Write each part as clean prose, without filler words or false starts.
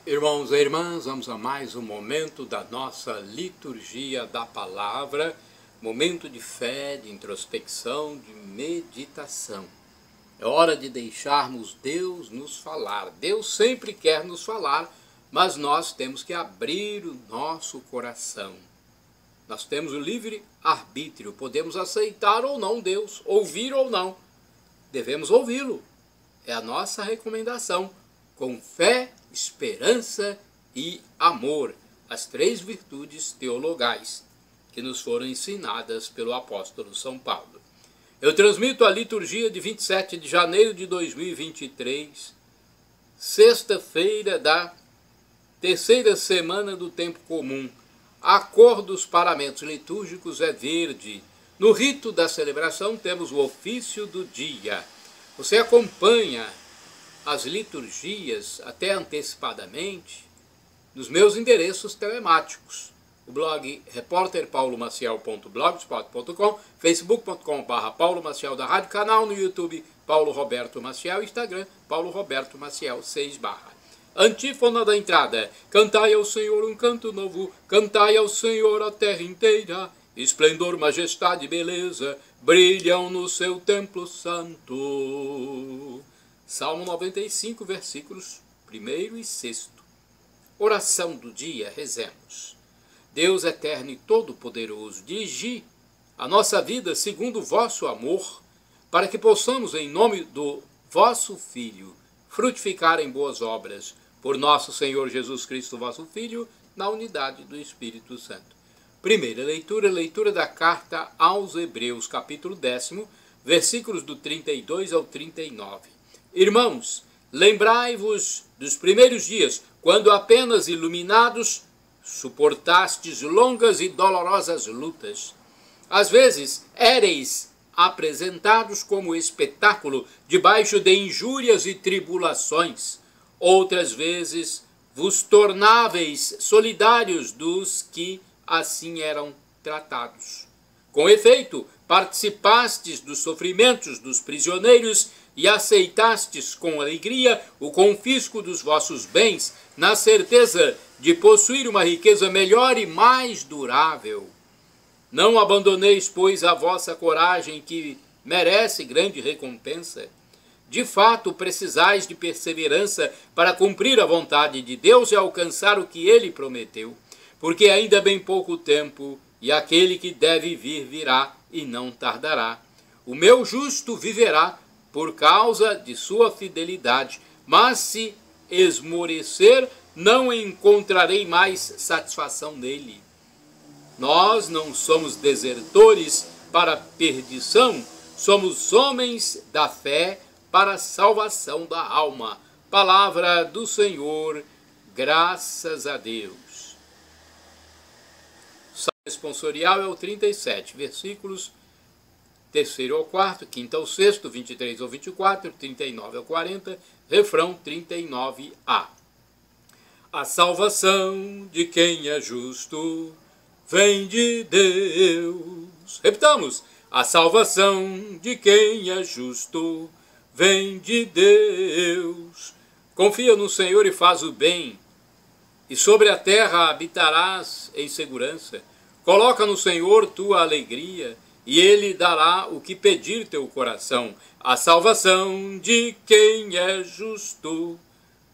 Irmãos e irmãs, vamos a mais um momento da nossa liturgia da palavra, momento de fé, de introspecção, de meditação. É hora de deixarmos Deus nos falar. Deus sempre quer nos falar, mas nós temos que abrir o nosso coração. Nós temos o livre arbítrio, podemos aceitar ou não Deus, ouvir ou não. Devemos ouvi-lo. É a nossa recomendação, com fé, esperança e amor, as três virtudes teologais que nos foram ensinadas pelo apóstolo São Paulo. Eu transmito a liturgia de 27 de janeiro de 2023, sexta-feira da terceira semana do tempo comum. A cor dos paramentos litúrgicos é verde. No rito da celebração temos o ofício do dia. Você acompanha as liturgias até antecipadamente nos meus endereços telemáticos. O blog repórterpaulomaciel.blogspot.com, facebook.com/Paulo Maciel da Rádio, canal no YouTube Paulo Roberto Maciel, Instagram Paulo Roberto Maciel 6 /. Antífona da entrada: cantai ao Senhor um canto novo, cantai ao Senhor a terra inteira, esplendor, majestade e beleza brilham no seu templo santo. Salmo 95, versículos 1 e 6. Oração do dia, rezemos. Deus eterno e todo-poderoso, dirigi a nossa vida segundo o vosso amor, para que possamos, em nome do vosso Filho, frutificar em boas obras, por nosso Senhor Jesus Cristo, vosso Filho, na unidade do Espírito Santo. Primeira leitura, leitura da carta aos Hebreus, capítulo 10, versículos do 32 ao 39. Irmãos, lembrai-vos dos primeiros dias, quando apenas iluminados, suportastes longas e dolorosas lutas. Às vezes, éreis apresentados como espetáculo debaixo de injúrias e tribulações. Outras vezes, vos tornáveis solidários dos que assim eram tratados. Com efeito, participastes dos sofrimentos dos prisioneiros e aceitastes com alegria o confisco dos vossos bens, na certeza de possuir uma riqueza melhor e mais durável. Não abandoneis, pois, a vossa coragem, que merece grande recompensa. De fato, precisais de perseverança para cumprir a vontade de Deus e alcançar o que Ele prometeu, porque ainda bem pouco tempo, e aquele que deve vir virá e não tardará. O meu justo viverá por causa de sua fidelidade, mas se esmorecer, não encontrarei mais satisfação nele. Nós não somos desertores para a perdição, somos homens da fé para a salvação da alma. Palavra do Senhor, graças a Deus. O salmo responsorial é o 37, versículos 3º ao 4º, 5º ao 6º, 23 ao 24, 39 ao 40, refrão 39a. A salvação de quem é justo vem de Deus. Repitamos. A salvação de quem é justo vem de Deus. Confia no Senhor e faz o bem, e sobre a terra habitarás em segurança. Coloca no Senhor tua alegria, e Ele dará o que pedir teu coração. A salvação de quem é justo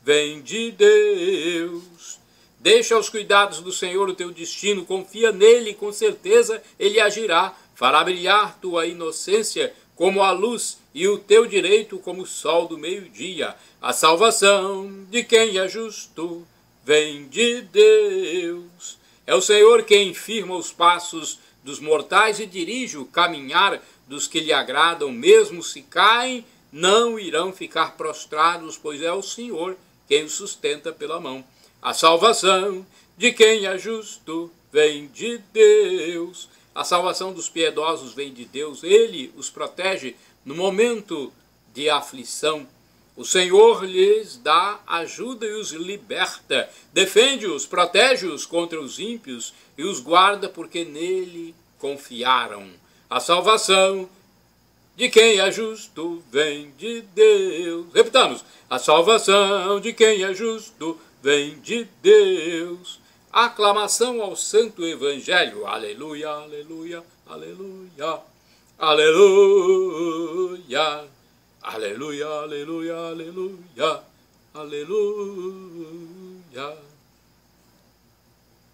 vem de Deus. Deixa aos cuidados do Senhor o teu destino, confia nele e com certeza Ele agirá. Fará brilhar tua inocência como a luz e o teu direito como o sol do meio-dia. A salvação de quem é justo vem de Deus. É o Senhor quem firma os passos dos mortais e dirige o caminhar dos que lhe agradam. Mesmo se caem, não irão ficar prostrados, pois é o Senhor quem os sustenta pela mão. A salvação de quem é justo vem de Deus. A salvação dos piedosos vem de Deus. Ele os protege no momento de aflição. O Senhor lhes dá ajuda e os liberta. Defende-os, protege-os contra os ímpios e os guarda porque nele confiaram. A salvação de quem é justo vem de Deus. Repitamos, a salvação de quem é justo vem de Deus. Aclamação ao Santo Evangelho. Aleluia, aleluia, aleluia, aleluia, aleluia, aleluia, aleluia, aleluia.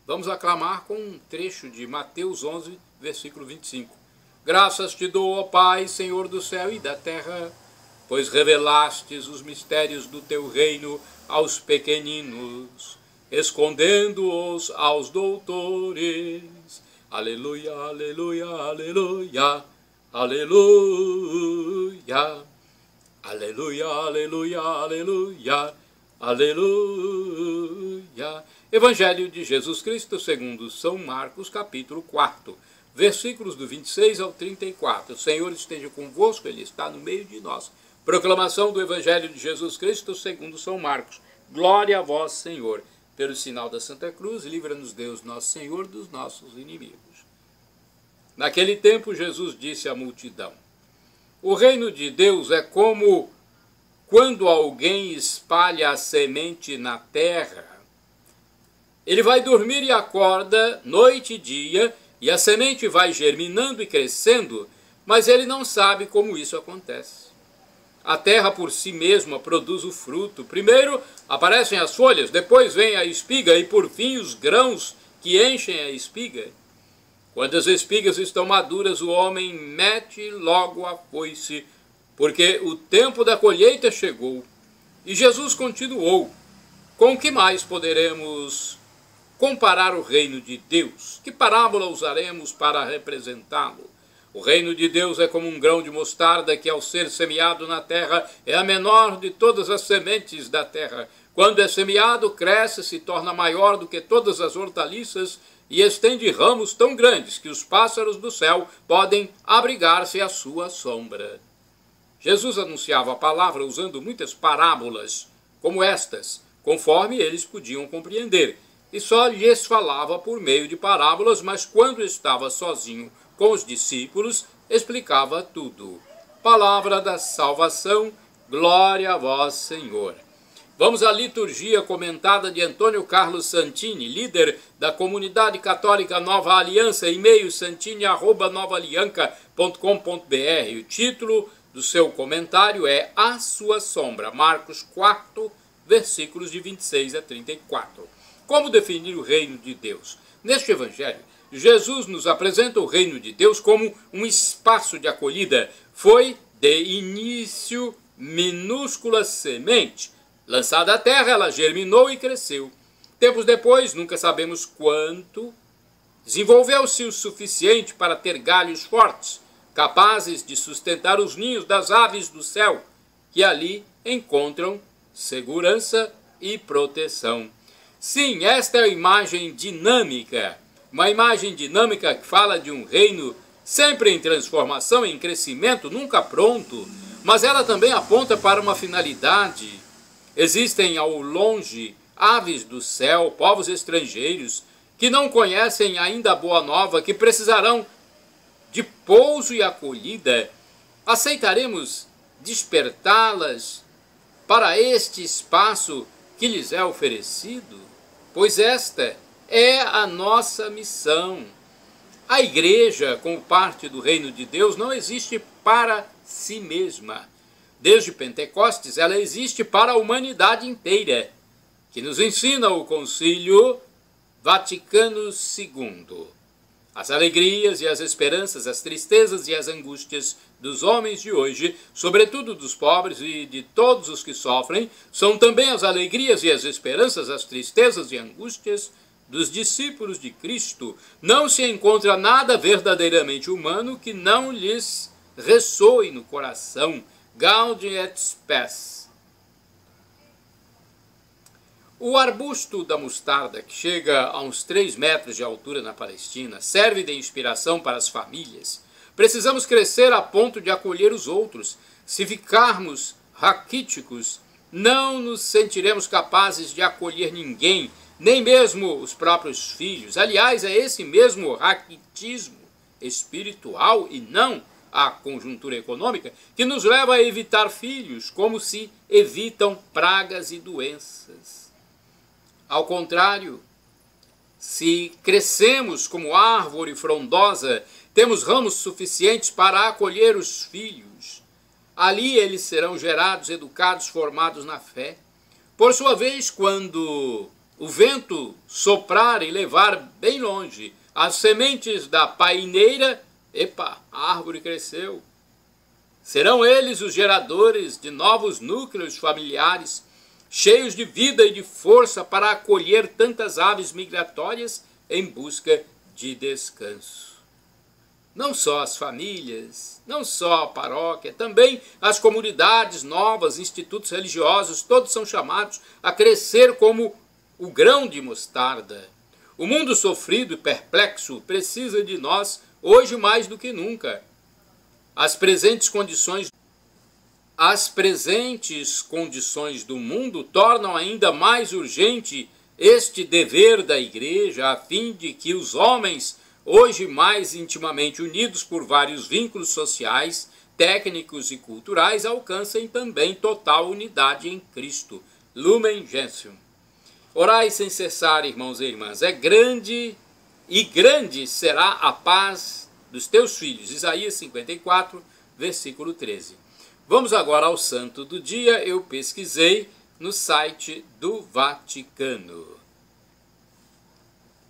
Vamos aclamar com um trecho de Mateus 11, versículo 25. Graças te dou, ó Pai, Senhor do céu e da terra, pois revelastes os mistérios do teu reino aos pequeninos, escondendo-os aos doutores. Aleluia, aleluia, aleluia, aleluia, aleluia, aleluia, aleluia, aleluia. Evangelho de Jesus Cristo segundo São Marcos, capítulo 4, versículos do 26 ao 34. O Senhor esteja convosco, Ele está no meio de nós. Proclamação do Evangelho de Jesus Cristo segundo São Marcos. Glória a vós, Senhor. Pelo sinal da Santa Cruz, livra-nos Deus, nosso Senhor, dos nossos inimigos. Naquele tempo, Jesus disse à multidão: o reino de Deus é como quando alguém espalha a semente na terra. Ele vai dormir e acorda noite e dia, e a semente vai germinando e crescendo, mas ele não sabe como isso acontece. A terra por si mesma produz o fruto. Primeiro aparecem as folhas, depois vem a espiga e por fim os grãos que enchem a espiga. Quando as espigas estão maduras, o homem mete logo a foice, porque o tempo da colheita chegou. E Jesus continuou: com que mais poderemos comparar o reino de Deus? Que parábola usaremos para representá-lo? O reino de Deus é como um grão de mostarda que, ao ser semeado na terra, é a menor de todas as sementes da terra. Quando é semeado, cresce, se torna maior do que todas as hortaliças e estende ramos tão grandes que os pássaros do céu podem abrigar-se à sua sombra. Jesus anunciava a palavra usando muitas parábolas como estas, conforme eles podiam compreender, e só lhes falava por meio de parábolas, mas quando estava sozinho com os discípulos, explicava tudo. Palavra da salvação, glória a vós, Senhor. Vamos à liturgia comentada de Antônio Carlos Santini, líder da comunidade católica Nova Aliança, e-mail santini@novaalianca.com.br. O título do seu comentário é A Sua Sombra, Marcos 4, versículos de 26 a 34. Como definir o reino de Deus? Neste evangelho, Jesus nos apresenta o reino de Deus como um espaço de acolhida. Foi, de início, minúscula semente. Lançada à terra, ela germinou e cresceu. Tempos depois, nunca sabemos quanto, desenvolveu-se o suficiente para ter galhos fortes, capazes de sustentar os ninhos das aves do céu, que ali encontram segurança e proteção. Sim, esta é a imagem dinâmica. Uma imagem dinâmica que fala de um reino sempre em transformação, em crescimento, nunca pronto, mas ela também aponta para uma finalidade. Existem ao longe aves do céu, povos estrangeiros, que não conhecem ainda a boa nova, que precisarão de pouso e acolhida. Aceitaremos despertá-las para este espaço que lhes é oferecido? Pois esta é a nossa missão. A igreja, como parte do reino de Deus, não existe para si mesma. Desde Pentecostes, ela existe para a humanidade inteira, que nos ensina o Concílio Vaticano II. As alegrias e as esperanças, as tristezas e as angústias dos homens de hoje, sobretudo dos pobres e de todos os que sofrem, são também as alegrias e as esperanças, as tristezas e angústias dos discípulos de Cristo. Não se encontra nada verdadeiramente humano que não lhes ressoe no coração. Gaudium et Spes. O arbusto da mostarda, que chega a uns 3 metros de altura na Palestina, serve de inspiração para as famílias. Precisamos crescer a ponto de acolher os outros. Se ficarmos raquíticos, não nos sentiremos capazes de acolher ninguém, nem mesmo os próprios filhos. Aliás, é esse mesmo raquitismo espiritual e não à conjuntura econômica, que nos leva a evitar filhos, como se evitam pragas e doenças. Ao contrário, se crescemos como árvore frondosa, temos ramos suficientes para acolher os filhos. Ali eles serão gerados, educados, formados na fé. Por sua vez, quando o vento soprar e levar bem longe as sementes da paineira, epa, a árvore cresceu. Serão eles os geradores de novos núcleos familiares, cheios de vida e de força para acolher tantas aves migratórias em busca de descanso. Não só as famílias, não só a paróquia, também as comunidades novas, institutos religiosos, todos são chamados a crescer como o grão de mostarda. O mundo sofrido e perplexo precisa de nós hoje mais do que nunca. As presentes condições do mundo tornam ainda mais urgente este dever da Igreja, a fim de que os homens, hoje mais intimamente unidos por vários vínculos sociais, técnicos e culturais, alcancem também total unidade em Cristo. Lumen Gentium. Orai sem cessar, irmãos e irmãs. É grande e grande será a paz dos teus filhos. Isaías 54, versículo 13. Vamos agora ao santo do dia. Eu pesquisei no site do Vaticano.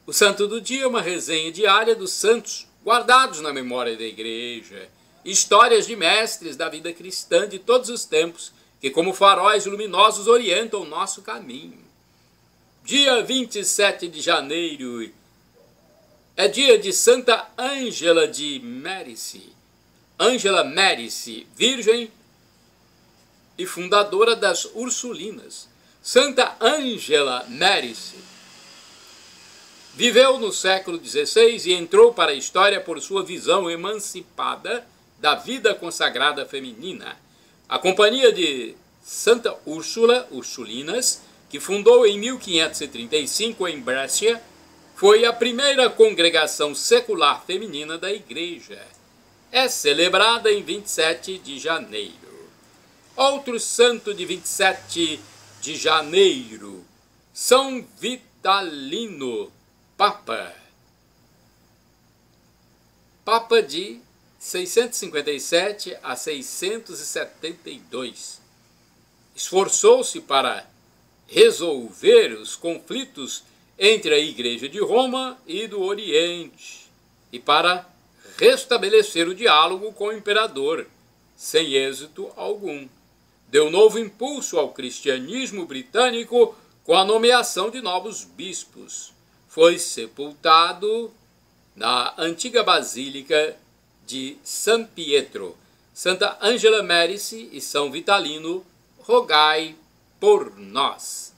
O santo do dia é uma resenha diária dos santos guardados na memória da Igreja. Histórias de mestres da vida cristã de todos os tempos, que como faróis luminosos orientam o nosso caminho. Dia 27 de janeiro é dia de Santa Ângela de Mérici. Ângela Mérici, virgem e fundadora das Ursulinas. Santa Ângela Mérici viveu no século XVI e entrou para a história por sua visão emancipada da vida consagrada feminina. A Companhia de Santa Úrsula, Ursulinas, que fundou em 1535 em Brescia, foi a primeira congregação secular feminina da Igreja. É celebrada em 27 de janeiro. Outro santo de 27 de janeiro, São Vitalino, Papa. Papa de 657 a 672. Esforçou-se para resolver os conflitos entre a Igreja de Roma e do Oriente e para restabelecer o diálogo com o imperador, sem êxito algum. Deu novo impulso ao cristianismo britânico com a nomeação de novos bispos. Foi sepultado na antiga Basílica de San Pietro. Santa Ângela Mérici e São Vitalino, rogai por nós.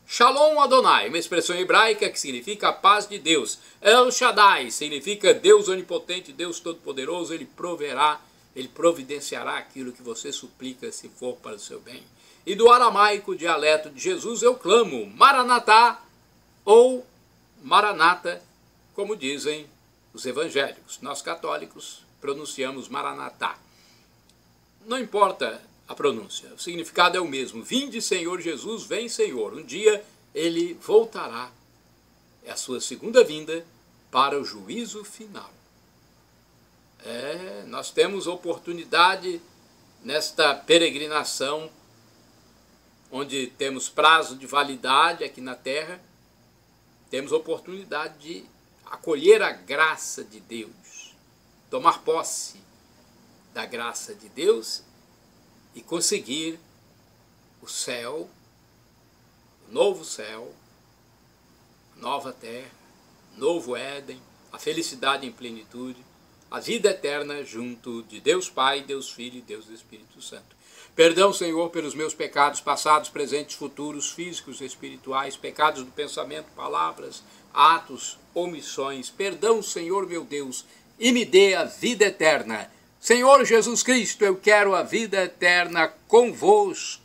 Shalom Adonai, uma expressão hebraica que significa a paz de Deus. El Shaddai significa Deus onipotente, Deus todo-poderoso. Ele proverá, ele providenciará aquilo que você suplica se for para o seu bem. E do aramaico, dialeto de Jesus, eu clamo Maranatá ou Maranata, como dizem os evangélicos. Nós católicos pronunciamos Maranatá. Não importa a pronúncia, o significado é o mesmo. Vinde, Senhor Jesus, vem, Senhor. Um dia ele voltará. É a sua segunda vinda para o juízo final. Nós temos oportunidade nesta peregrinação, onde temos prazo de validade aqui na Terra, temos oportunidade de acolher a graça de Deus, tomar posse da graça de Deus e conseguir o céu, o novo céu, a nova terra, novo Éden, a felicidade em plenitude, a vida eterna junto de Deus Pai, Deus Filho e Deus Espírito Santo. Perdão, Senhor, pelos meus pecados passados, presentes, futuros, físicos, espirituais, pecados do pensamento, palavras, atos, omissões. Perdão, Senhor meu Deus, e me dê a vida eterna. Senhor Jesus Cristo, eu quero a vida eterna convosco.